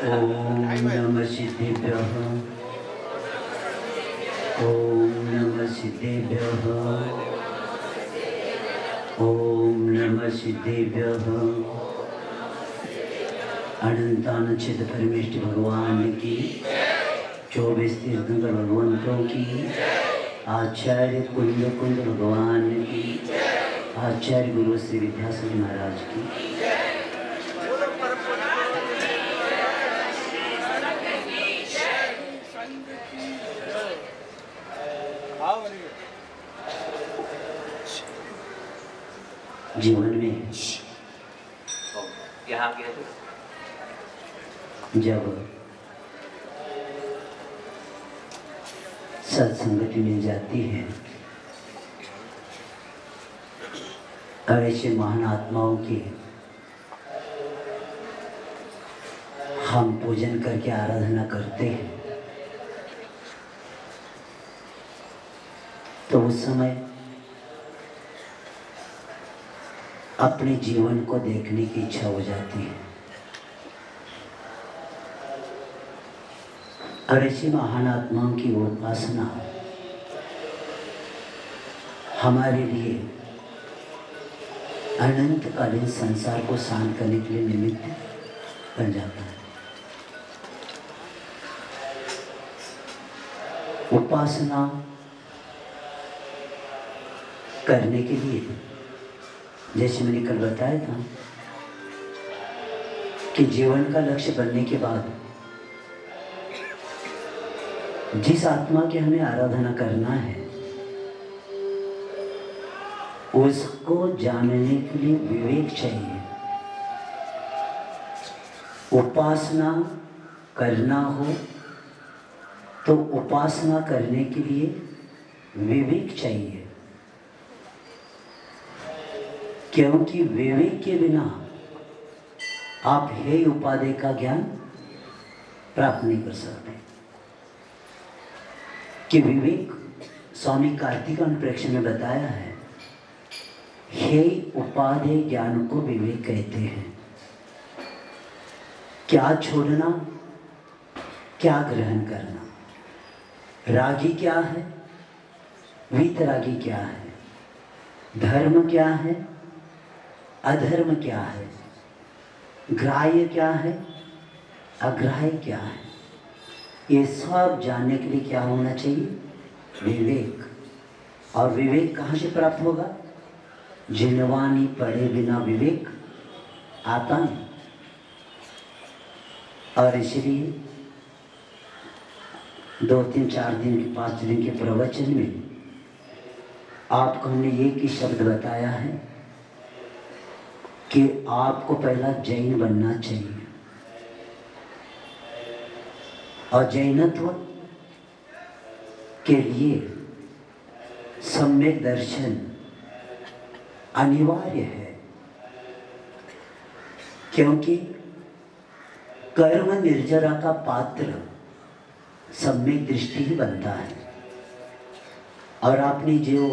ओम नमः सिद्धेभ्यः। ओम नमः सिद्धेभ्यः। ओम नमः सिद्धेभ्यः। अनंतानुचित परमेष्टि भगवान की, 24 तीर्थंकर भगवंतों की, आचार्य कुंद कुंद भगवान की, आचार्य गुरु श्री विद्यासागर महाराज की। जीवन में यहाँ गया जब सत्संगति मिल जाती है और ऐसे महान आत्माओं की हम पूजन करके आराधना करते हैं, तो उस समय अपने जीवन को देखने की इच्छा हो जाती है। और ऐसी महान आत्माओं की उपासना हमारे लिए अनंतकालीन संसार को शांत करने के लिए निमित्त बन जाता है। उपासना करने के लिए, जैसे मैंने कल बताया था कि जीवन का लक्ष्य बनने के बाद जिस आत्मा की हमें आराधना करना है उसको जानने के लिए विवेक चाहिए। उपासना करना हो तो उपासना करने के लिए विवेक चाहिए, क्योंकि विवेक के बिना आप हे उपाधि का ज्ञान प्राप्त नहीं कर सकते। कि विवेक स्वामी कार्तिक अनुप्रेक्षण में बताया है, हे उपाधि ज्ञान को विवेक कहते हैं। क्या छोड़ना, क्या ग्रहण करना, रागी क्या है, वीतरागी क्या है, धर्म क्या है, अधर्म क्या है, ग्राह्य क्या है, अग्राह्य क्या है, ये सब जानने के लिए क्या होना चाहिए? विवेक। और विवेक कहाँ से प्राप्त होगा? जिनवानी पढ़े बिना विवेक आता नहीं। और इसलिए 2, 3, 4 दिन के 5 दिन के प्रवचन में आपको हमने एक ही शब्द बताया है कि आपको पहला जैन बनना चाहिए। और जैनत्व के लिए सम्यक दर्शन अनिवार्य है, क्योंकि कर्म निर्जरा का पात्र सम्यक दृष्टि ही बनता है। और आपने जो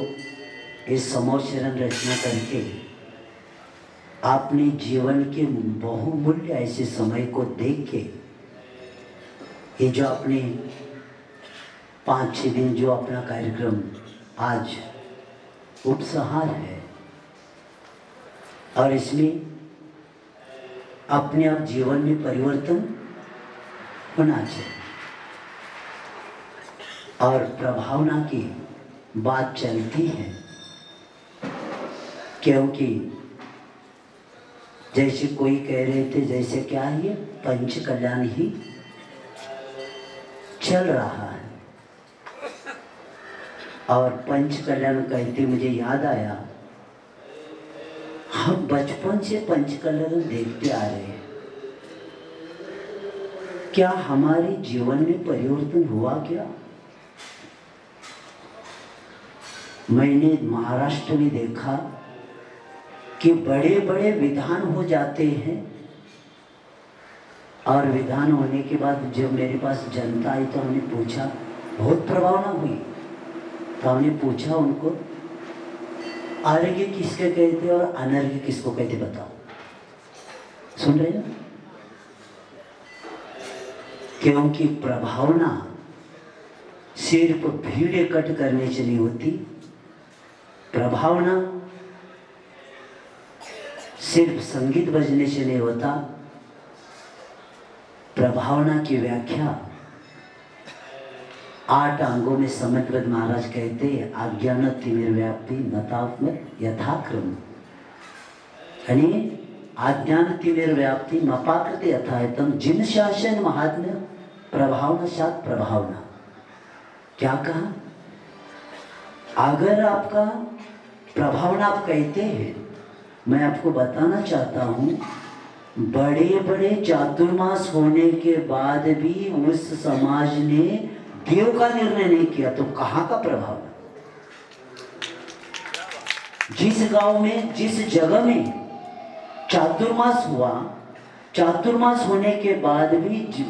इस समोचरण रचना करके आपने जीवन के बहुमूल्य ऐसे समय को देख के ये जो अपने 5-6 दिन जो अपना कार्यक्रम आज उपसंहार है, और इसमें अपने आप जीवन में परिवर्तन होना चाहिए। और प्रभावना की बात चलती है, क्योंकि जैसे कोई कह रहे थे, जैसे क्या ये पंच कल्याण ही चल रहा है। और पंच कल्याण कहते मुझे याद आया, हम बचपन से पंच कल्याण देखते आ रहे हैं। क्या हमारे जीवन में परिवर्तन हुआ क्या? मैंने महाराष्ट्र में देखा कि बड़े बड़े विधान हो जाते हैं, और विधान होने के बाद जब मेरे पास जनता आई तो हमने पूछा, बहुत प्रभावना हुई, तो हमने पूछा उनको, अर्घ्य किसके कहते और अनर्घ्य किसको कहते बताओ। सुन रहे हैं? क्योंकि प्रभावना सिर्फ भीड़ इकट्ठ करने से नहीं होती, प्रभावना सिर्फ संगीत बजने से नहीं होता। प्रभावना की व्याख्या 8 अंगों में समन्वय महाराज कहते हैं, आज्ञान तिमिर व्याप्ति नतात्म यथाक्रम, यानी आज्ञान तिमिर व्याप्ति मपाकृति यथायतम जिन शासन महात्म्य प्रभावना सात प्रभावना। क्या कहा? अगर आपका प्रभावना आप कहते हैं, मैं आपको बताना चाहता हूं, बड़े बड़े चातुर्मास होने के बाद भी उस समाज ने देव का निर्णय नहीं किया तो कहां का प्रभाव? जिस गांव में, जिस जगह में चातुर्मास हुआ, चातुर्मास होने के बाद भी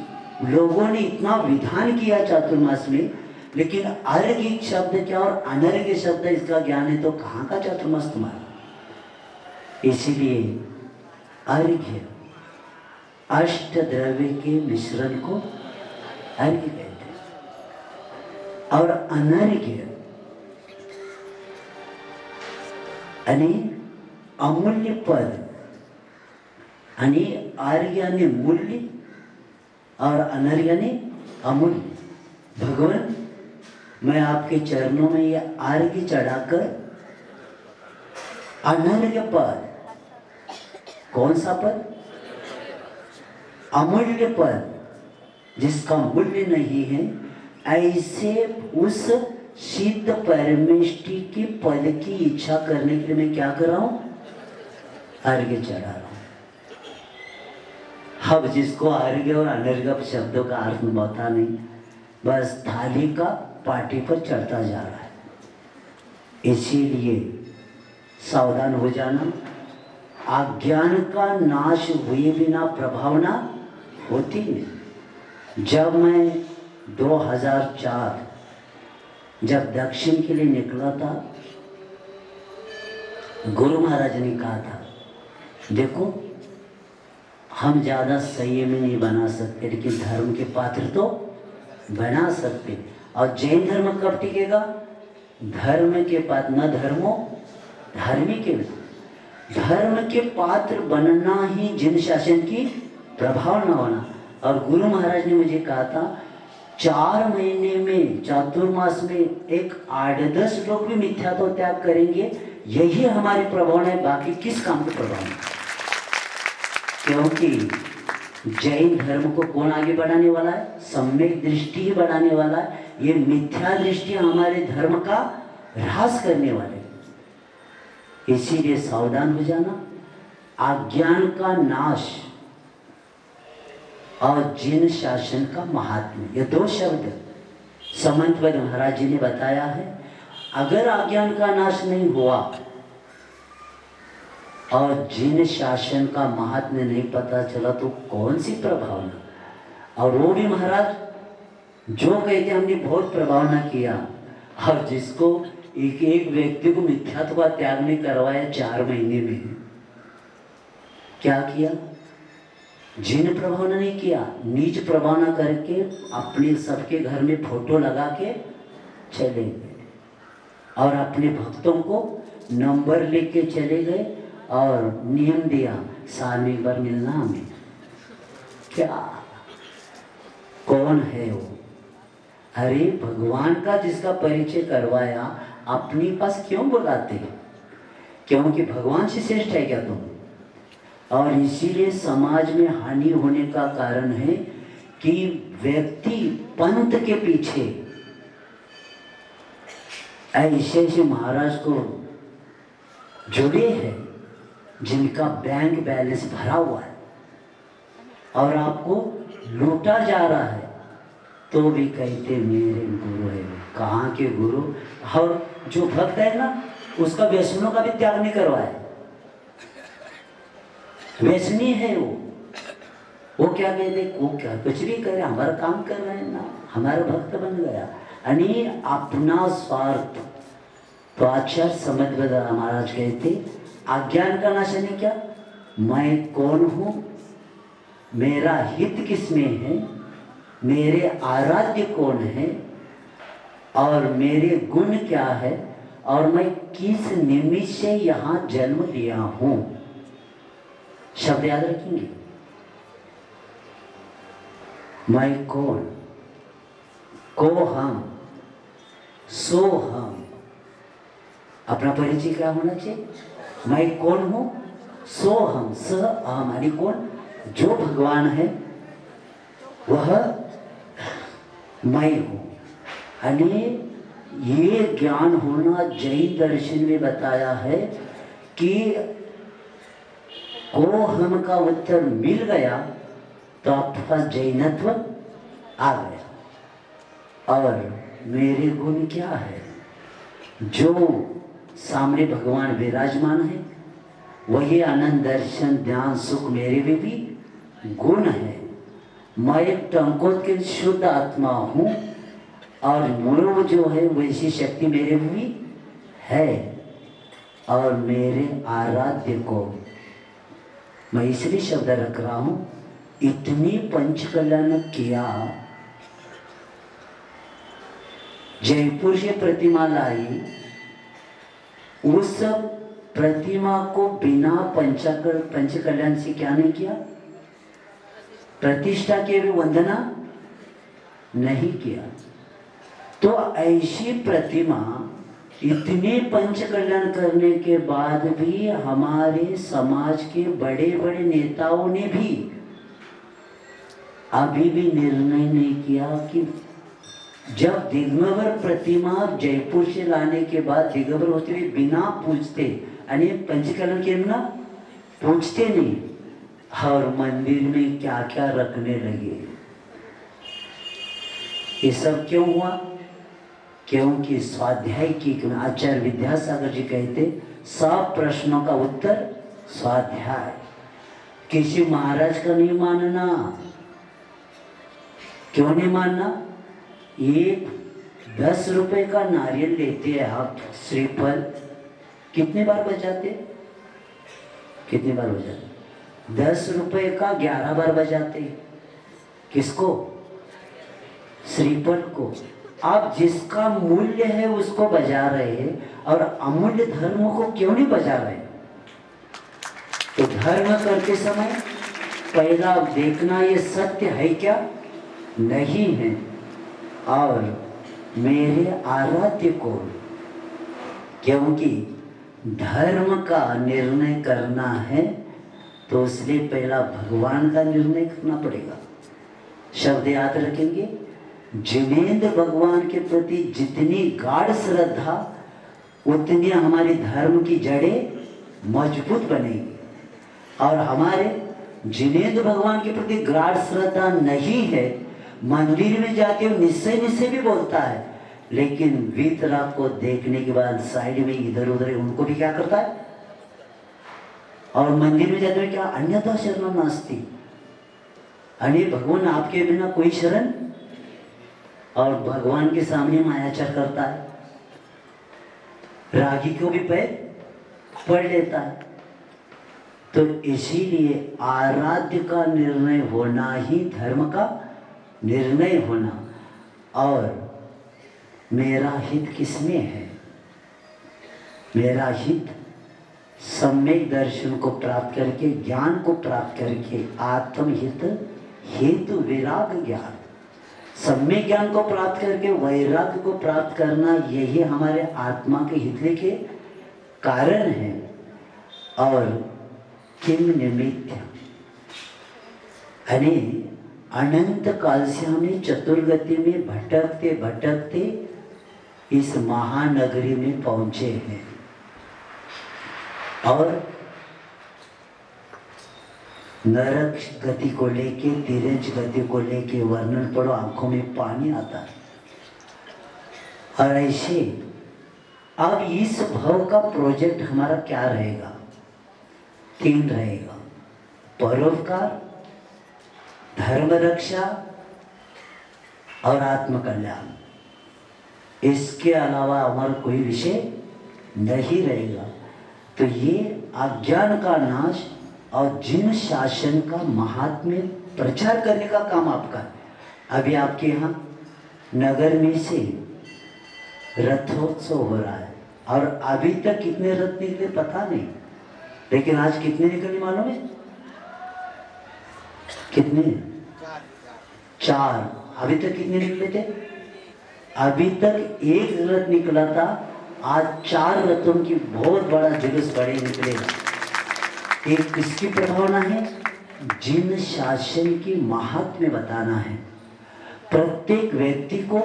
लोगों ने इतना विधान किया चातुर्मास में, लेकिन अर्घ्य शब्द क्या और अनर्घ्य शब्द इसका ज्ञान है तो कहां का चातुर्मास तुम्हारा? इसीलिए अर्घ्य अष्ट द्रव्य के मिश्रण को अर्घ्य कहते हैं, और अनर्घ्य यानी अमूल्य पद, यानी अर्घ्य यानी मूल्य और अनर्घ्य यानी अमूल्य। भगवान, मैं आपके चरणों में ये अर्घ्य चढ़ाकर अनर्घ्य पद, कौन सा पद? अमूल्य पद, जिसका मूल्य नहीं है, ऐसे उस सिद्ध परमेष्टि के पद की इच्छा करने के लिए मैं क्या कर रहा हूं? अर्घ्य चढ़ा रहा हूं। अब जिसको अर्घ्य और अनर्घ्य शब्दों का अर्थ पता नहीं, बस थाली का पार्टी पर चढ़ता जा रहा है। इसीलिए सावधान हो जाना, अज्ञान का नाश हुए बिना प्रभावना होती नहीं। जब मैं 2004 जब दक्षिण के लिए निकला था, गुरु महाराज ने कहा था, देखो हम ज़्यादा संयमी नहीं बना सकते, लेकिन धर्म के पात्र तो बना सकते। और जैन धर्म कब टिकेगा? धर्म के पात्र, न धर्मो धर्मी के, धर्म के पात्र बनना ही जिन शासन की प्रभाव न होना। और गुरु महाराज ने मुझे कहा था, 4 महीने में चातुर्मास में एक 8-10 लोग भी मिथ्यात्व त्याग करेंगे, यही हमारी प्रभावना है, बाकी किस काम की प्रभावना? क्योंकि जैन धर्म को कौन आगे बढ़ाने वाला है? सम्यक दृष्टि ही बढ़ाने वाला है। ये मिथ्या दृष्टि हमारे धर्म का ह्रास करने वाले। इसीलिए सावधान हो जाना, अज्ञान का नाश और जिन शासन का महात्म्य, ये 2 शब्द समन्वय महाराज जी ने बताया है। अगर अज्ञान का नाश नहीं हुआ और जिन शासन का महात्म्य नहीं पता चला तो कौन सी प्रभावना? और वो भी महाराज जो कहते हमने बहुत प्रभावना किया, और जिसको एक व्यक्ति को मिथ्यात्व का त्याग नहीं करवाया 4 महीने में, क्या किया? जिन प्रभावना नहीं किया, नीच प्रभावना करके अपने सबके घर में फोटो लगा के चले गए, और अपने भक्तों को नंबर लेके चले गए और नियम दिया, साल में एक बार मिलना हमें। क्या, कौन है वो? अरे भगवान का जिसका परिचय करवाया अपने पास क्यों बुलाते हैं? क्योंकि भगवान से श्रेष्ठ है क्या तुम? और इसीलिए समाज में हानि होने का कारण है कि व्यक्ति पंथ के पीछे ऐसे महाराज को जुड़े हैं जिनका बैंक बैलेंस भरा हुआ है और आपको लूटा जा रहा है, तो भी कहते मेरे गुरु है। कहाँ के गुरु? और जो भक्त है ना, उसका व्यसनों का भी त्याग नहीं करवाया। व्यसनी है वो क्या कहते, वो क्या कुछ भी करे, हमारा काम कर रहे हैं ना, हमारा भक्त बन गया। यानी अपना स्वार्थ। तो आचार्य समन्वय महाराज कहते, अज्ञान का नाश है क्या? मैं कौन हूँ, मेरा हित किसमें है, मेरे आराध्य कौन है और मेरे गुण क्या है और मैं किस निमित्त से यहाँ जन्म लिया हूँ। शब्द याद रखेंगे। मैं कौन, को हम, सो हम। अपना परिचय क्या होना चाहिए? मैं कौन हूँ, सो हम, स अहम यानी कौन, जो भगवान है वह मैं हूँ। यानी ये ज्ञान होना जैन दर्शन में बताया है कि को हम का उत्तर मिल गया तो आपका जैनत्व आ गया। और मेरे गुण क्या है? जो सामने भगवान विराजमान है वही आनंद दर्शन ध्यान सुख मेरे में भी गुण है। मैं एक टंकोत के शुद्ध आत्मा हूँ और मूल जो है वैसी शक्ति मेरे में भी है। और मेरे आराध्य को मैं इसलिए शब्द रख रहा हूँ, इतनी पंचकलन किया। जयपुर से प्रतिमा लाई, उस प्रतिमा को बिना पंचकल्याण से क्या नहीं किया? प्रतिष्ठा के भी वंदना नहीं किया। तो ऐसी प्रतिमा इतने पंचकल्याण करने के बाद भी हमारे समाज के बड़े बड़े नेताओं ने भी अभी भी निर्णय नहीं किया कि जब दिगंबर प्रतिमा जयपुर से लाने के बाद दिगंबर होते हुए बिना पूछते, यानी पंचकल्याण के बिना पूछते नहीं, और मंदिर में क्या क्या रखने लगे। ये सब क्यों हुआ? क्योंकि स्वाध्याय की आचार्य विद्यासागर जी कहते सब प्रश्नों का उत्तर स्वाध्याय। किसी महाराज का नहीं मानना। क्यों नहीं मानना? एक 10 रुपए का नारियल लेते हैं आप, श्रीफल कितने बार बजाते? कितने बार बजाते? 10 रुपए का 11 बार बजाते। किसको? श्रीफल को। आप जिसका मूल्य है उसको बजा रहे हैं और अमूल्य धर्म को क्यों नहीं बजा रहे? तो धर्म करते समय पहला देखना ये सत्य है क्या, नहीं है। और मेरे आराध्य को, क्योंकि धर्म का निर्णय करना है तो इसलिए पहला भगवान का निर्णय करना पड़ेगा। शब्द याद रखेंगे। जिनेंद्र भगवान के प्रति जितनी गाढ़ श्रद्धा उतनी हमारे धर्म की जड़ें मजबूत बनेगी। और हमारे जिनेंद्र भगवान के प्रति गाढ़ श्रद्धा नहीं है, मंदिर में जाके निश्चय भी बोलता है, लेकिन वीतराग को देखने के बाद साइड में इधर उधर उनको भी क्या करता है? और मंदिर में जाते हुए क्या अन्यथा शरण नास्ति, अरे भगवान आपके बिना कोई शरण, और भगवान के सामने मायाचार करता है। रागी को भी पैर पढ़ लेता है। तो इसीलिए आराध्य का निर्णय होना ही धर्म का निर्णय होना। और मेरा हित किसमें है? मेरा हित सम्यक दर्शन को प्राप्त करके, ज्ञान को प्राप्त करके, आत्महित हेतु विराग ज्ञान, सम्यक ज्ञान को प्राप्त करके वैराग्य को प्राप्त करना, यही हमारे आत्मा के हित के कारण है। और किम निमित्त, यानी अनंत काल से हमने चतुर्गति में भटकते भटकते इस महानगरी में पहुंचे हैं। और नरक गति को लेके, तिरंज गति को लेके वर्णन पढ़ो, आंखों में पानी आता है। और ऐसे अब इस भव का प्रोजेक्ट हमारा क्या रहेगा? 3 रहेगा। परोपकार, धर्म रक्षा और आत्मकल्याण। इसके अलावा हमारा कोई विषय नहीं रहेगा। तो ये अज्ञान का नाश और जिन शासन का महात्म्य प्रचार करने का काम आपका है। अभी आपके यहाँ नगर में से रथोत्सव हो रहा है और अभी तक कितने रथ निकले पता नहीं, लेकिन आज कितने निकले मालूम है? कितने? 4। अभी तक कितने निकले थे? अभी तक एक रथ निकला था, आज 4 रथों की बहुत बड़ा जुलूस बड़े निकलेगा। एक किसकी प्रभावना है? जिन शासन की महात्म्य बताना है। प्रत्येक व्यक्ति को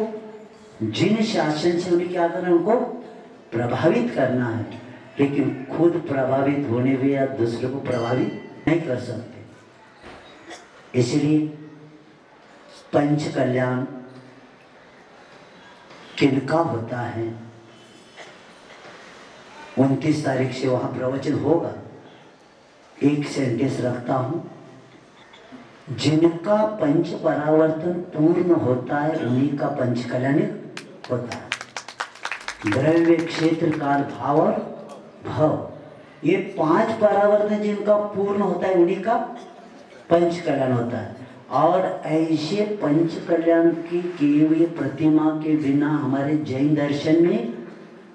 जिन शासन से उन्हें क्या करना है? उनको प्रभावित करना है, लेकिन खुद प्रभावित होने हुए या दूसरों को प्रभावित नहीं कर सकते। इसलिए पंच कल्याण किनका होता है? 29 तारीख से वहां प्रवचन होगा। एक सेंटेंस रखता हूं, जिनका पंच परावर्तन पूर्ण होता है उन्हीं का पंच कल्याण होता है। द्रव्य, क्षेत्र, काल, भाव और भव, ये 5 परावर्तन जिनका पूर्ण होता है उन्हीं का पंच कल्याण होता है। और ऐसे पंच कल्याण की किए हुए प्रतिमा के बिना हमारे जैन दर्शन में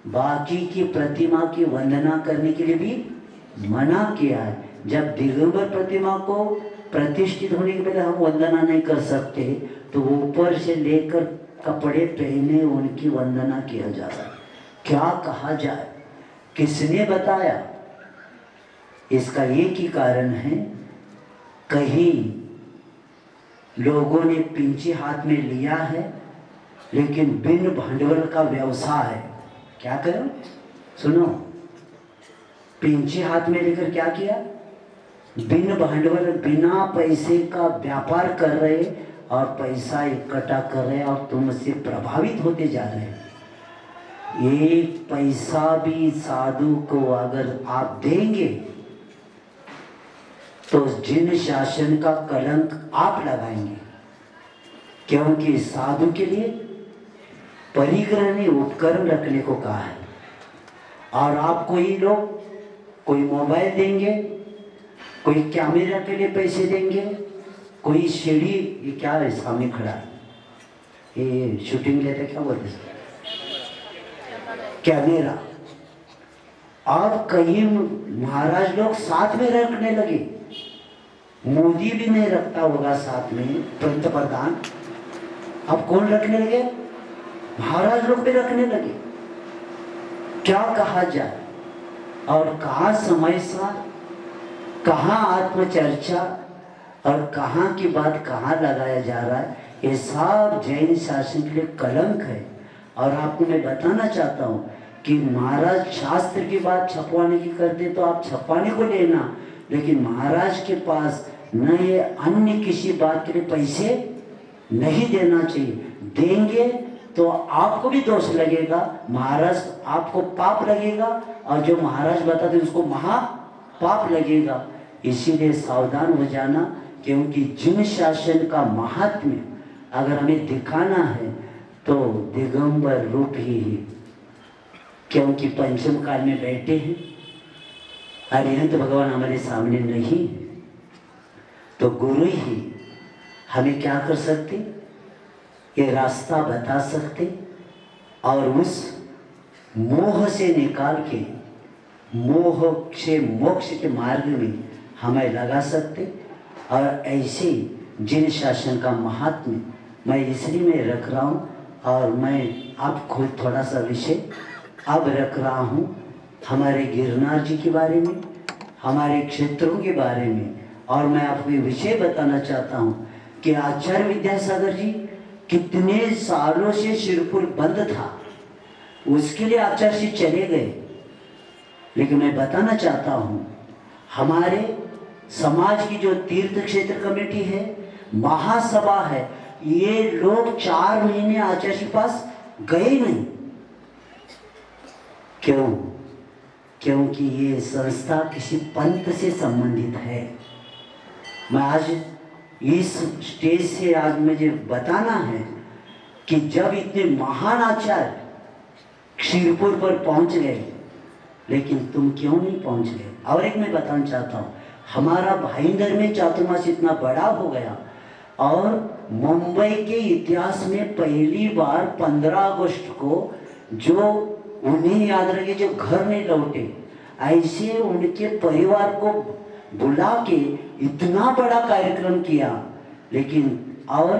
बाकी की प्रतिमा की वंदना करने के लिए भी मना किया है। जब दिगंबर प्रतिमा को प्रतिष्ठित होने के पहले हम वंदना नहीं कर सकते, तो ऊपर से लेकर कपड़े पहने उनकी वंदना किया जा रहा है। क्या कहा जाए? किसने बताया? इसका एक ही कारण है, कहीं लोगों ने पिंची हाथ में लिया है लेकिन बिन भांडवल का व्यवसाय है। क्या करो? सुनो, पिंची हाथ में लेकर क्या किया? बिन भांडवल, बिना पैसे का व्यापार कर रहे और पैसा इकट्ठा कर रहे और तुम उससे प्रभावित होते जा रहे हैं। एक पैसा भी साधु को अगर आप देंगे तो जिन शासन का कलंक आप लगाएंगे, क्योंकि साधु के लिए परिग्रह ने उपकरण रखने को कहा है। और आप कोई लोग कोई मोबाइल देंगे, कोई कैमरा के लिए पैसे देंगे, कोई सीढ़ी, ये क्या है सामने खड़ा है, ये शूटिंग लेते क्या बोलते हैं, कैमरा। और कई महाराज लोग साथ में रखने लगे। मोदी भी नहीं रखता होगा साथ में, पंतप्रधान। अब कौन रखने लगे? महाराज लोग भी रखने लगे। क्या कहा जाए? और कहाँ समय सा, कहाँ आत्मचर्चा और कहाँ की बात कहाँ लगाया जा रहा है, ये सब जैन शासन के लिए कलंक है। और आपको मैं बताना चाहता हूँ कि महाराज शास्त्र की बात छपवाने की करते तो आप छपवाने को लेना, लेकिन महाराज के पास न ये अन्य किसी बात के लिए पैसे नहीं देना चाहिए। देंगे तो आपको भी दोष लगेगा, महाराज आपको पाप लगेगा, और जो महाराज बताते उसको महा पाप लगेगा। इसीलिए सावधान हो जाना, क्योंकि जिन शासन का महात्म्य अगर हमें दिखाना है तो दिगंबर रूप ही है, क्योंकि पंचम काल में बैठे हैं, अरिहंत भगवान हमारे सामने नहीं, तो गुरु ही हमें क्या कर सकते, ये रास्ता बता सकते और उस मोह से निकाल के मोह से मोक्ष के मार्ग में हमें लगा सकते। और ऐसे जिन शासन का महात्म्य मैं इसलिए मैं रख रहा हूँ, और मैं अब खुद थोड़ा सा विषय अब रख रहा हूँ हमारे गिरनार जी के बारे में, हमारे क्षेत्रों के बारे में। और मैं आपको ये विषय बताना चाहता हूँ कि आचार्य विद्यासागर जी कितने सालों से शिरपुर बंद था, उसके लिए आचार्य जी चले गए। लेकिन मैं बताना चाहता हूँ हमारे समाज की जो तीर्थ क्षेत्र कमेटी है, महासभा है, ये लोग 4 महीने आचार्य जी के पास गए नहीं। क्यों? क्योंकि ये संस्था किसी पंथ से संबंधित है। मैं आज इस स्टेज से आज मुझे बताना है कि जब इतने महान आचार्य क्षीरपुर पर पहुंच गए, लेकिन तुम क्यों नहीं पहुंच गए? और एक मैं बताना चाहता हूँ, हमारा भाईंदर में चातुर्मास इतना बड़ा हो गया और मुंबई के इतिहास में पहली बार 15 अगस्त को जो उन्हें याद रखे जो घर नहीं लौटे, ऐसे उनके परिवार को बुला के इतना बड़ा कार्यक्रम किया। लेकिन और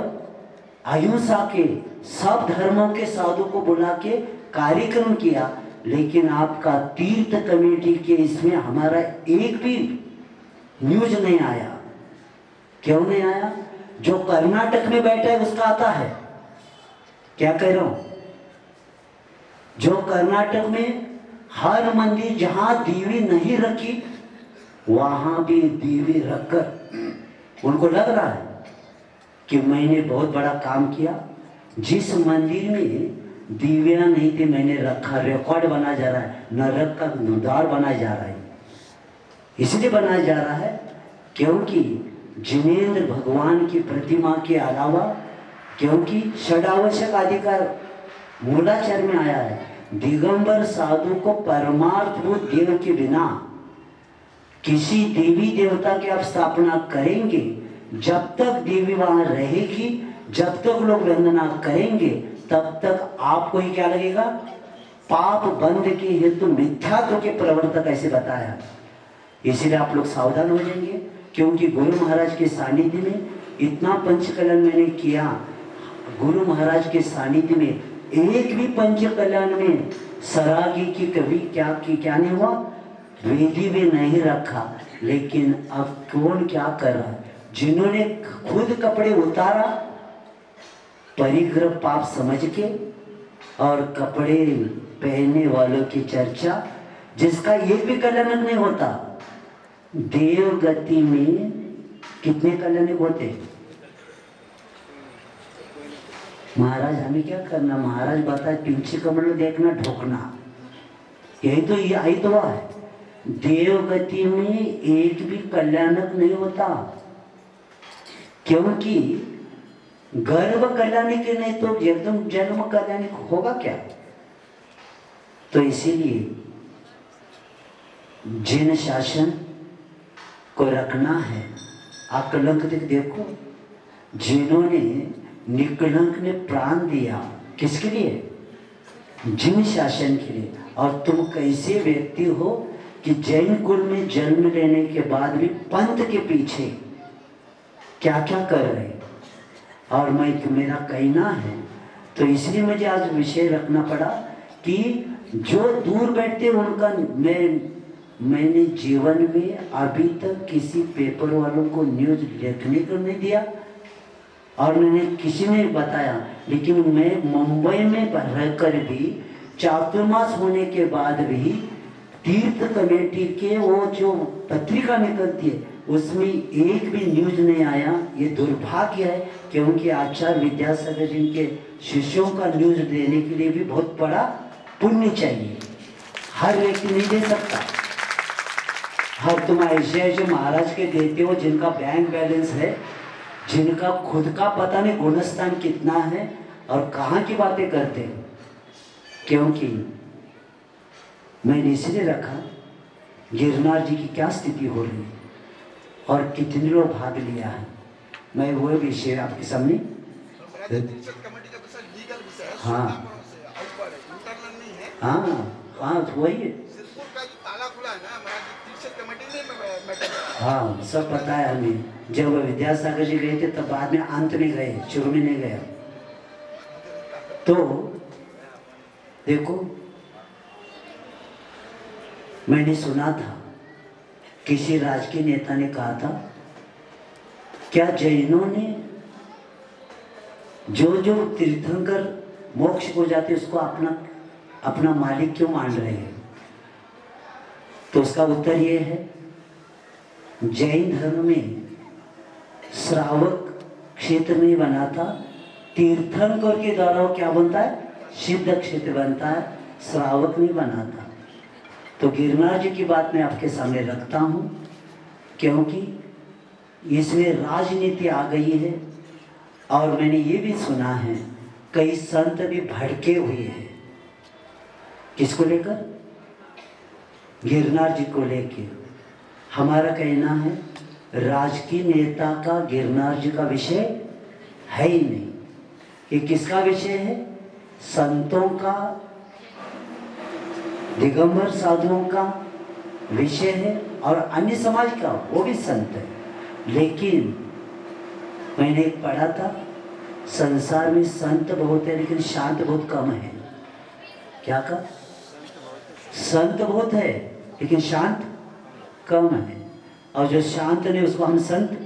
अहिंसा के सब धर्मों के साधु को बुला के कार्यक्रम किया, लेकिन आपका तीर्थ कमेटी के इसमें हमारा एक भी न्यूज नहीं आया। क्यों नहीं आया? जो कर्नाटक में बैठा है उसका आता है। क्या कह रहा हूं? जो कर्नाटक में हर मंदिर जहां देवी नहीं रखी वहां भी देवी रखकर उनको लग रहा है कि मैंने बहुत बड़ा काम किया। जिस मंदिर में दिव्या नहीं थी मैंने रखा, रिकॉर्ड बना जा रहा है, नरक का द्वार बनाया जा रहा है। इसलिए बनाया जा रहा है क्योंकि जिनेंद्र भगवान की प्रतिमा के अलावा, क्योंकि षडावश्यक आदि का मूलाचार में आया है, दिगंबर साधु को परमार्थ रूप देव के बिना किसी देवी देवता की आप स्थापना करेंगे, जब तक देवी वहां रहेगी, जब तक लोग वंदना करेंगे, तब तक आपको ही क्या लगेगा? पाप बंध के हेतु मिथ्यात्व के प्रवर्तक ऐसे बताया। इसलिए आप लोग सावधान हो जाएंगे, क्योंकि गुरु महाराज के सानिध्य में इतना पंचकल्याण मैंने किया। गुरु महाराज के सानिध्य में एक भी पंचकल्याण में सरागी की कभी क्या नहीं हुआ, वेदी में नहीं रखा। लेकिन अब कौन क्या कर रहा? जिन्होंने खुद कपड़े उतारा परिग्रह पाप समझ के, और कपड़े पहनने वालों की चर्चा जिसका एक भी कल्याण नहीं होता। देव गति में कितने कल्याणिक होते? महाराज हमें क्या करना? महाराज बताए पीछे कमल में देखना, ढोकना, यही तो है। देव गति में एक भी कल्याणक नहीं होता, क्योंकि गर्भ कल्याणिक नहीं तो एकदम जन्म कल्याणिक होगा क्या? तो इसीलिए जिन शासन को रखना है अकलंक, देखो जिन्होंने निकलंक ने प्राण दिया किसके लिए? जिन शासन के लिए। और तुम कैसे व्यक्ति हो कि जैन कुल में जन्म लेने के बाद भी पंथ के पीछे क्या क्या कर रहे? और मेरा कहना है, तो इसलिए मुझे आज विषय रखना पड़ा कि जो दूर बैठते उनका मैंने जीवन में अभी तक किसी पेपर वालों को न्यूज लिखने को नहीं दिया और मैंने किसी ने बताया। लेकिन मैं मुंबई में रहकर भी चातुर्मास होने के बाद भी तीर्थ कमेटी के वो जो पत्रिका निकलती है उसमें एक भी न्यूज नहीं आया। ये दुर्भाग्य है, क्योंकि आचार्य विद्यासागर जी के शिष्यों का न्यूज देने के लिए भी बहुत बड़ा पुण्य चाहिए, हर व्यक्ति नहीं दे सकता। हर तुम ऐसे महाराज के देते हो जिनका बैंक बैलेंस है, जिनका खुद का पता नहीं गुणस्थान कितना है और कहाँ की बातें करते हैं। क्योंकि मैंने इसलिए रखा गिरनार जी की क्या स्थिति हो रही है और कितने लोग भाग लिया है, मैं वो विषय आपके सामने। हाँ हाँ हाँ वही है, हाँ सब पता है हमें। जब विद्यासागर जी गए थे तब बाद में अंत में गए, शुरू में नहीं गया। तो देखो मैंने सुना था किसी राजकीय नेता ने कहा था, क्या जैनों ने जो जो तीर्थंकर मोक्ष को जाते उसको अपना मालिक क्यों मान रहे हैं? तो उसका उत्तर ये है, जैन धर्म में श्रावक क्षेत्र नहीं बना था, तीर्थंकर के द्वारा वो क्या बनता है? सिद्ध क्षेत्र बनता है, श्रावक नहीं बना था। तो गिरनार जी की बात मैं आपके सामने रखता हूँ, क्योंकि इसमें राजनीति आ गई है। और मैंने ये भी सुना है कई संत भी भड़के हुए हैं, किसको लेकर? गिरनार जी को लेकर। हमारा कहना है राजकीय नेता का गिरनार जी का विषय है ही नहीं। ये किसका विषय है? संतों का, दिगंबर साधुओं का विषय है और अन्य समाज का, वो भी संत है। लेकिन मैंने एक पढ़ा था, संसार में संत बहुत है लेकिन शांत बहुत कम है। क्या कहा? संत बहुत है लेकिन शांत कम है। और जो शांत नहीं उसको हम संत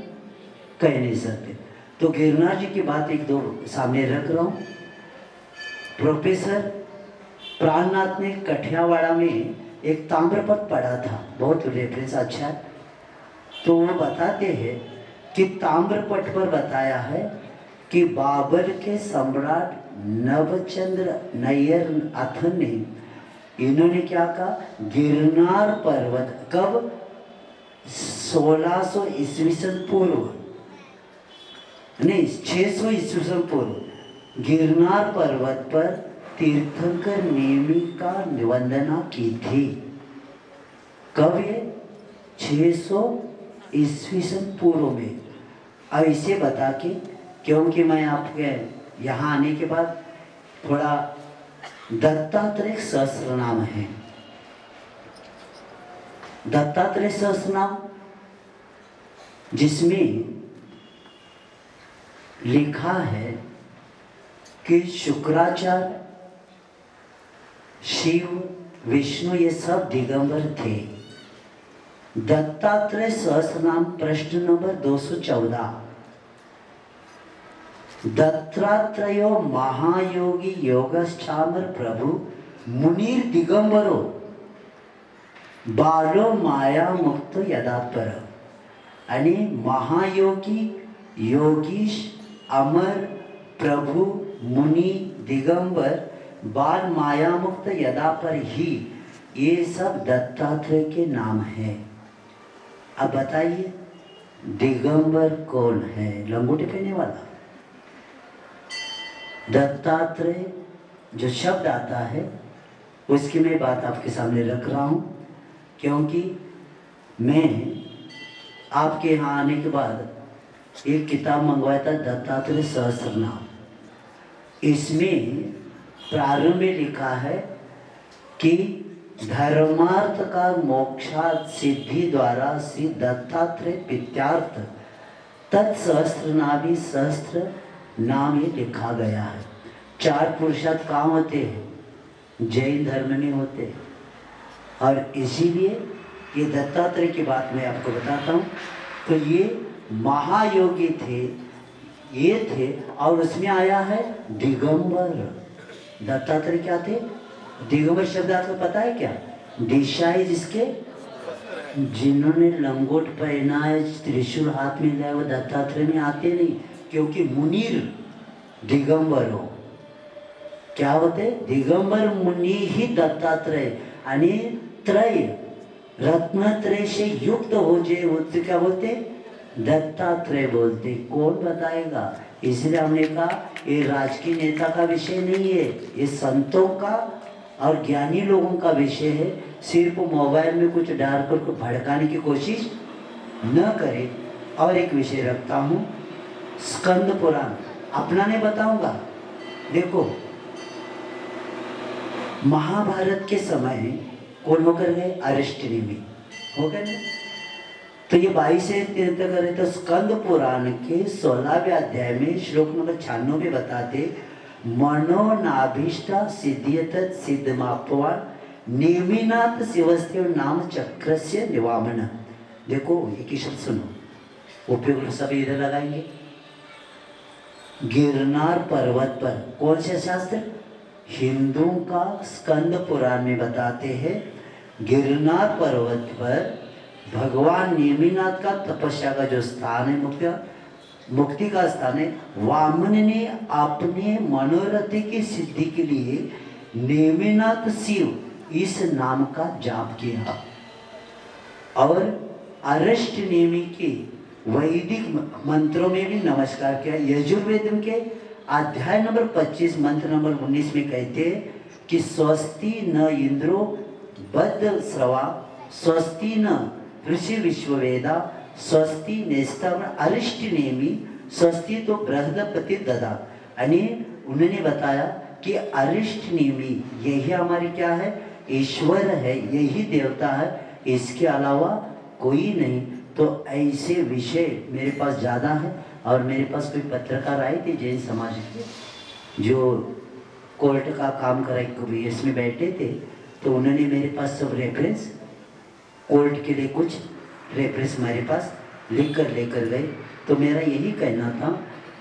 कह नहीं सकते। तो गिरनार जी की बात एक दो सामने रख रहा हूँ। प्रोफेसर प्राणनाथ ने कठियावाड़ा में एक ताम्रपत्र पढ़ा था, बहुत रेफरेंस अच्छा है। तो वो बताते हैं कि ताम्रपत्र पर बताया है कि बाबर के सम्राट नवचंद्र नैयर अथन ने, इन्होंने क्या कहा, गिरनार पर्वत कब 1600 ईस्वी सन पूर्व, नहीं 600 ईस्वी सन पूर्व गिरनार पर्वत पर तीर्थंकर नेमी का निवंदना की थी। कब? ये 600 ईस्वी सन पूर्व में। अब इसे बता के, क्योंकि मैं आपके यहाँ आने के बाद थोड़ा दत्तात्रेय सहस्रनाम है, दत्तात्रेय सहस्रनाम जिसमें लिखा है कि शुक्राचार्य, शिव, विष्णु ये सब दिगंबर थे। दत्तात्रेय सहस्रनाम प्रश्न नंबर 214, दत्तात्रेयो महायोगी योगश्चामर प्रभु मुनिर दिगंबरो बालो माया मुक्त यदात्पर। आणि महायोगी, योगीश, अमर, प्रभु, मुनि, दिगंबर, बाल माया मुक्त यदा पर ही, ये सब दत्तात्रेय के नाम हैं। अब बताइए दिगंबर कौन है? लंगोटी पहनने वाला। दत्तात्रेय जो शब्द आता है उसकी मैं बात आपके सामने रख रहा हूँ, क्योंकि मैं आपके यहाँ आने के बाद एक किताब मंगवाया था, दत्तात्रेय सहस्रनाम। इसमें प्रारंभ में लिखा है कि धर्मार्थ का मोक्षार्थ सिद्धि द्वारा श्री दत्तात्रेय पित्यार्थ तत्सहस्रनाभि सहस्त्र नाम ये लिखा गया है। 4 पुरुषार्थ कहाँ होते हैं? जैन धर्म में होते हैं। और इसीलिए ये दत्तात्रेय की बात मैं आपको बताता हूँ। तो ये महायोगी थे, ये थे, और उसमें आया है दिगंबर। दत्तात्रेय क्या थे? दिगंबर शब्द आपको पता है क्या? दिशा है जिसके, जिन्होंने लंगोट पहना है, त्रिशूल हाथ में लिया, वो दत्तात्रेय में आते नहीं, क्योंकि मुनीर दिगंबर हो। क्या होते? दिगंबर मुनि ही दत्तात्रेय। आणि त्रय, रत्नत्रय से युक्त हो जे, उससे क्या बोलते? दत्तात्रेय बोलते। कौन बताएगा? इसलिए हमने कहा ये राजकीय नेता का विषय नहीं है, ये संतों का और ज्ञानी लोगों का विषय है। सिर्फ मोबाइल में कुछ डालकर को भड़काने की कोशिश न करें। और एक विषय रखता हूँ, स्कंद पुराण अपना नहीं बताऊंगा। देखो महाभारत के समय कौन होकर गए? अरिष्टनेमी हो गए। तो ये 22 से 73 करे। तो स्कंद पुराण के 16वें अध्याय में श्लोक नंबर 96 में बताते, मनोनाभीष्टा सिद्धियत सिद्धमापवान नेमिनाथ शिवस्तेव नाम चक्रस्य निवामन। देखो एक ही शब्द सुनो, उपयोग सभी इधर लगाएंगे। गिरनार पर्वत पर कौन से शास्त्र? हिंदुओं का स्कंद पुराण में बताते हैं, गिरनार पर्वत पर भगवान नेमिनाथ का तपस्या का जो स्थान है, मुक्ति का स्थान है, वामन ने अपने मनोरथ की सिद्धि के लिए नेमिनाथ शिव इस नाम का जाप किया। और अरिष्ट नेमि के वैदिक मंत्रों में भी नमस्कार किया। यजुर्वेद के अध्याय नंबर 25 मंत्र नंबर 19 में कहते हैं कि स्वस्ति न इंद्रो बद्ध श्रवा, स्वस्ति न ऋषि विश्ववेदा, स्वस्ति नेस्तम अरिष्ट नेमि स्वस्ति तो बृहस्पति ददा। यानी उन्होंने बताया कि अरिष्ट नेमी यही हमारी क्या है, ईश्वर है, यही देवता है, इसके अलावा कोई नहीं। तो ऐसे विषय मेरे पास ज़्यादा है। और मेरे पास कोई पत्रकार आए थे जैन समाज के, जो कोर्ट का काम करा कभी इसमें बैठे थे, तो उन्होंने मेरे पास सब रेफरेंस, कोर्ट के लिए कुछ रेफरेंस मेरे पास लिख कर लेकर गए। तो मेरा यही कहना था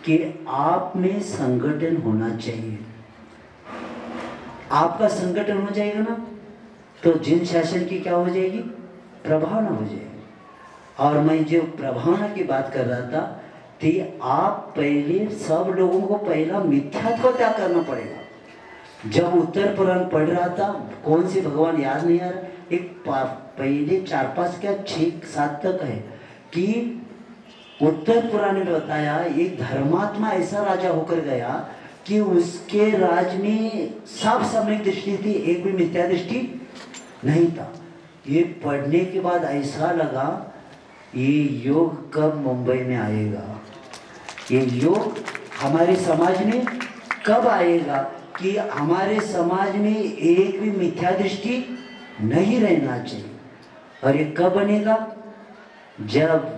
कि आप में संगठन होना चाहिए। आपका संगठन हो जाएगा ना, तो जिन शासन की क्या हो जाएगी, प्रभावना हो जाएगी। और मैं जो प्रभावना की बात कर रहा था कि आप पहले सब लोगों को पहला मिथ्यात्व त्याग करना पड़ेगा। जब उत्तर पुराण पढ़ रहा था, कौन से भगवान याद नहीं आ रहा, एक पहले 4-5 क्या 6-7 तक है कि उत्तर पुराण में बताया एक धर्मात्मा ऐसा राजा होकर गया कि उसके राज में सब सम्यक दृष्टि थी, एक भी मिथ्या दृष्टि नहीं था। ये पढ़ने के बाद ऐसा लगा ये योग कब मुंबई में आएगा, ये योग हमारे समाज में कब आएगा कि हमारे समाज में एक भी मिथ्या दृष्टि नहीं रहना चाहिए। और ये कब बनेगा, जब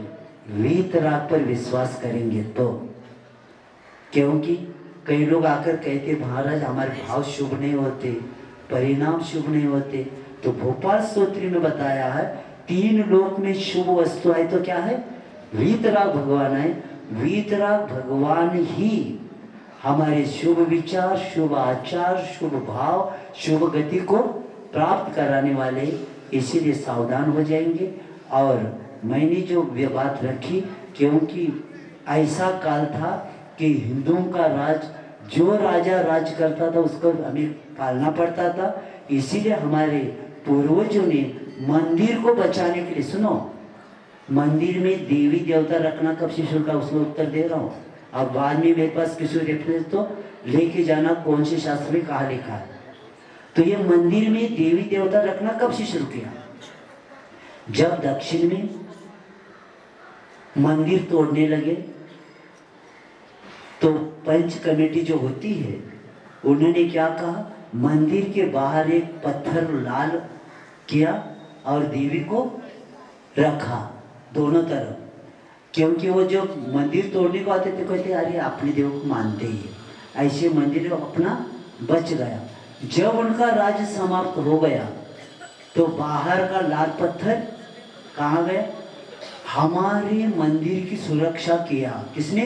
वीतराग पर विश्वास करेंगे तो। क्योंकि कई लोग आकर कहते महाराज हमारे भाव शुभ नहीं होते, परिणाम शुभ नहीं होते। तो भोपाल स्तोत्र में बताया है 3 लोक में शुभ वस्तु है तो क्या है, वीतराग भगवान है। वीतराग भगवान ही हमारे शुभ विचार, शुभ आचार, शुभ भाव, शुभ गति को प्राप्त कराने वाले, इसीलिए सावधान हो जाएंगे। और मैंने जो बात रखी, क्योंकि ऐसा काल था कि हिंदुओं का राज, जो राजा राज करता था उसको हमें पालना पड़ता था। इसीलिए हमारे पूर्वजों ने मंदिर को बचाने के लिए, सुनो, मंदिर में देवी देवता रखना कब से शुरू का, उसमें उत्तर दे रहा हूँ। और बाद में मेरे पास किसी रेफरेंस तो लेके जाना कौन से शास्त्र में कहाँ लिखा है। तो ये मंदिर में देवी देवता रखना कब से शुरू किया, जब दक्षिण में मंदिर तोड़ने लगे। तो पंच कमेटी जो होती है उन्होंने क्या कहा, मंदिर के बाहर एक पत्थर लाल किया और देवी को रखा दोनों तरफ। क्योंकि वो जो मंदिर तोड़ने को आते थे कहते अरे अपने देव को मानते ही, ऐसे मंदिर अपना बच गया। जब उनका राज्य समाप्त हो गया तो बाहर का लाल पत्थर कहाँ गया, हमारे मंदिर की सुरक्षा किया किसने,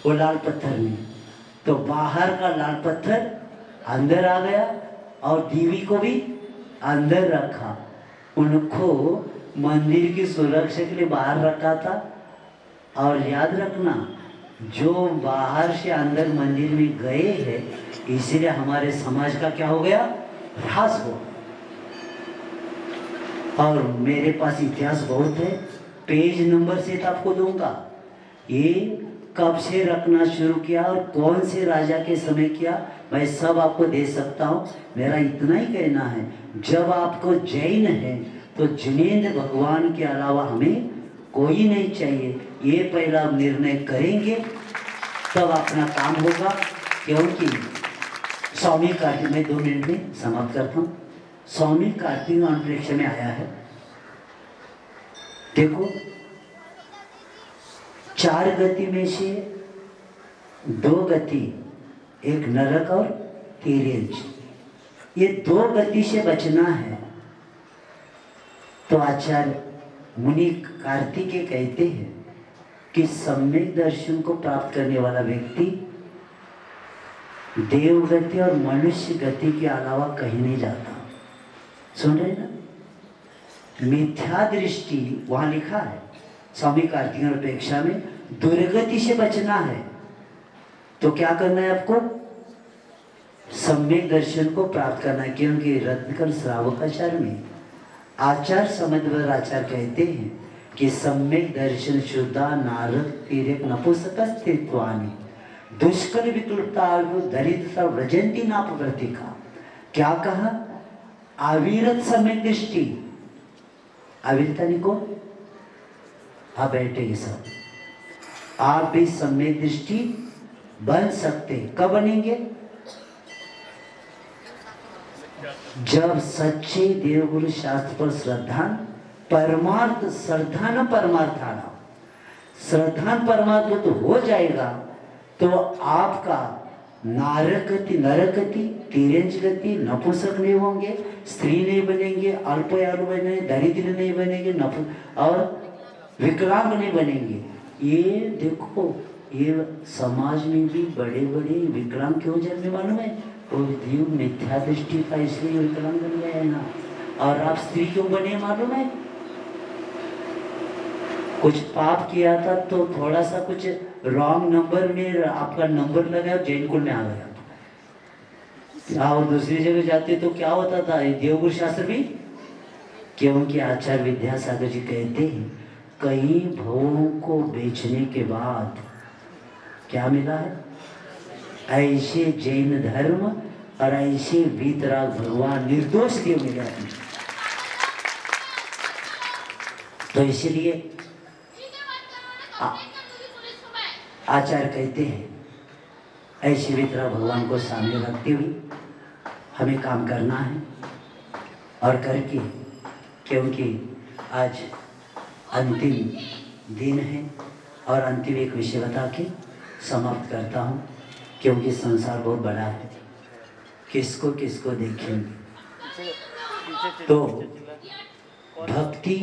वो लाल पत्थर ने। तो बाहर का लाल पत्थर अंदर आ गया और देवी को भी अंदर रखा। उनको मंदिर की सुरक्षा के लिए बाहर रखा था। और याद रखना, जो बाहर से अंदर मंदिर में गए हैं, इसलिए हमारे समाज का क्या हो गया, ह्रास हो। और मेरे पास इतिहास बहुत है, पेज नंबर से आपको दूंगा। ये कब से रखना शुरू किया और कौन से राजा के समय किया, मैं सब आपको दे सकता हूँ। मेरा इतना ही कहना है, जब आपको जैन है तो जिनेंद्र भगवान के अलावा हमें कोई नहीं चाहिए। ये पहला निर्णय करेंगे तब अपना काम होगा। क्योंकि स्वामी कार्तिक, मैं 2 मिनट में समाप्त करता हूँ। स्वामी कार्तिक अंतरिक्ष में आया है। देखो 4 गति में से 2 गति, एक नरक और तिर्यंच, ये 2 गति से बचना है। तो आचार्य मुनि कार्तिकेय कहते हैं कि सम्यक दर्शन को प्राप्त करने वाला व्यक्ति देव गति और मनुष्य गति के अलावा कहीं नहीं जाता। सुन रहे ना, मिथ्या दृष्टि वहां लिखा है स्वामी कार्तिकेय अपेक्षा में, दुर्गति से बचना है। तो क्या करना है आपको, सम्यक दर्शन को प्राप्त करना है। क्योंकि रत्नकर श्रावकाचार्य में आचार्य समध्वर आचार्य कहते हैं कि सम्यक दर्शन शुद्धा नारद तिर्यक नपुंसकस्थित्वानि दुष्कर विकल्पता दरिद्रता व्रजंती नापवर्तिका। क्या कहा, अविरत सम्यक दृष्टि, अविरता को, हाँ बैठे ये सब, आप भी सम्यक दृष्टि बन सकते। कब बनेंगे? जब सच्चे देवगुरु शास्त्र पर श्रद्धा परमार्थ, श्रद्धा न परमार्थाना, श्रद्धा परमार्थ तो हो जाएगा तो आपका नारकति नरकति तिरंज गति नपुंसक नहीं होंगे, स्त्री नहीं बनेंगे, अल्पयालु बनेंगे, दरिद्र नहीं बनेंगे, और विकलांग नहीं बनेंगे। ये देखो, ये समाज में भी बड़े बड़े विकलांग क्यों जन्मे मालूम है? वो जीव मिथ्या दृष्टि का, इसलिए विकलांग बन गए ना। और आप स्त्री क्यों बने मालूम है? कुछ पाप किया था तो थोड़ा सा कुछ रॉन्ग नंबर में आपका नंबर लगा और जैन कुल में आ गया। और दूसरी जगह जाते तो क्या होता था? देवगुरु शास्त्र भी, क्योंकि आचार्य विद्यासागर जी कहते हैं कई भवों को बेचने के बाद क्या मिला है? ऐसे जैन धर्म और ऐसे वीतराग भगवान निर्दोष देव मिले हैं। तो इसलिए आचार्य कहते हैं ऐसे वीतराग भगवान को सामने रखते हुए हमें काम करना है। और करके, क्योंकि आज अंतिम दिन है और अंतिम एक विषय बता के समाप्त करता हूँ, क्योंकि संसार बहुत बड़ा है, किसको किसको देखेंगे। तो भक्ति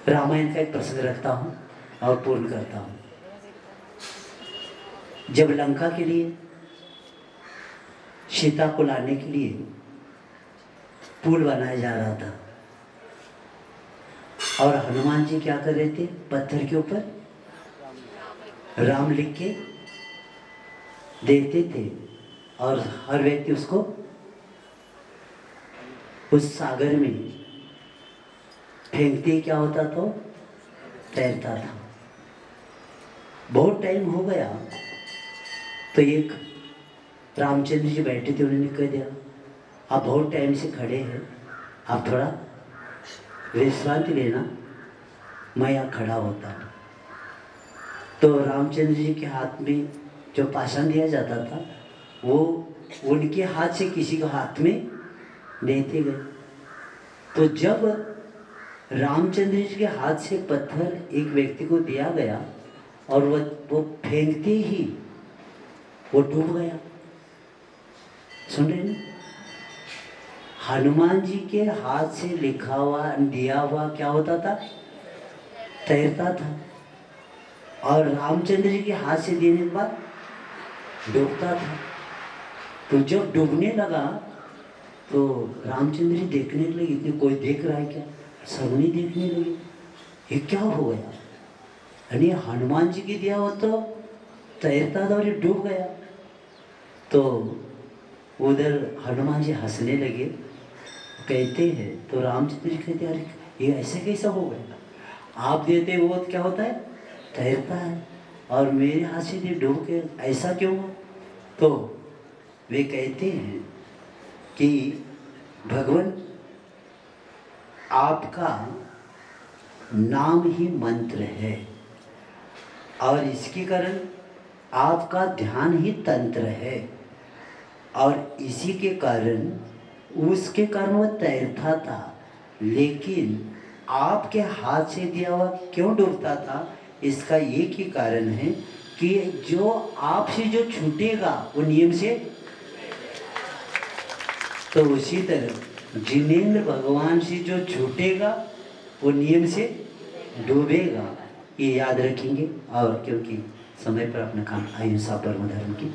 रामायण का एक प्रसंग रखता हूँ और पूर्ण करता हूँ। जब लंका के लिए सीता को लाने के लिए पुल बनाया जा रहा था और हनुमान जी क्या कर रहे थे? पत्थर के ऊपर राम लिख के देते थे और हर व्यक्ति उसको उस सागर में फेंकते, क्या होता था? तैरता था। बहुत टाइम हो गया तो एक रामचंद्र जी बैठे थे, उन्होंने कह दिया आप बहुत टाइम से खड़े हैं, आप थोड़ा विश्रांति लेना, मैं यहाँ खड़ा होता हूँ। तो रामचंद्र जी के हाथ में जो पाषाण दिया जाता था वो उनके हाथ से किसी को हाथ में देते गए। तो जब रामचंद्र जी के हाथ से पत्थर एक व्यक्ति को दिया गया और वो फेंकते ही वो डूब गया। सुन रहे हैं? हनुमान जी के हाथ से लिखा हुआ दिया हुआ क्या होता था? तैरता था। और रामचंद्र जी के हाथ से देने के बाद डूबता था। तो जब डूबने लगा तो रामचंद्र जी देखने लगे कि कोई देख रहा है क्या? सबने देखने लगे, ये क्या हो गया? यानी हनुमान जी की दिया हो तो तैरता था और ये डूब गया। तो उधर हनुमान जी हंसने लगे, कहते हैं, तो रामचंद्र जी कहते अरे ये ऐसे कैसा हो गया? आप देते वो क्या होता है? तैरता है, और मेरे हाथ से ये डूब के ऐसा क्यों? तो वे कहते हैं कि भगवान आपका नाम ही मंत्र है और इसके कारण आपका ध्यान ही तंत्र है, और इसी के कारण उसके कारण वो तैरता था, लेकिन आपके हाथ से दिया हुआ क्यों डूबता था? इसका एक ही कारण है कि जो आपसे जो छूटेगा वो नियम से, तो उसी तरह जिनेंद्र भगवान से जो छूटेगा वो नियम से डूबेगा। ये याद रखेंगे। और क्योंकि समय पर अपना काम, अहिंसा परम धर्म की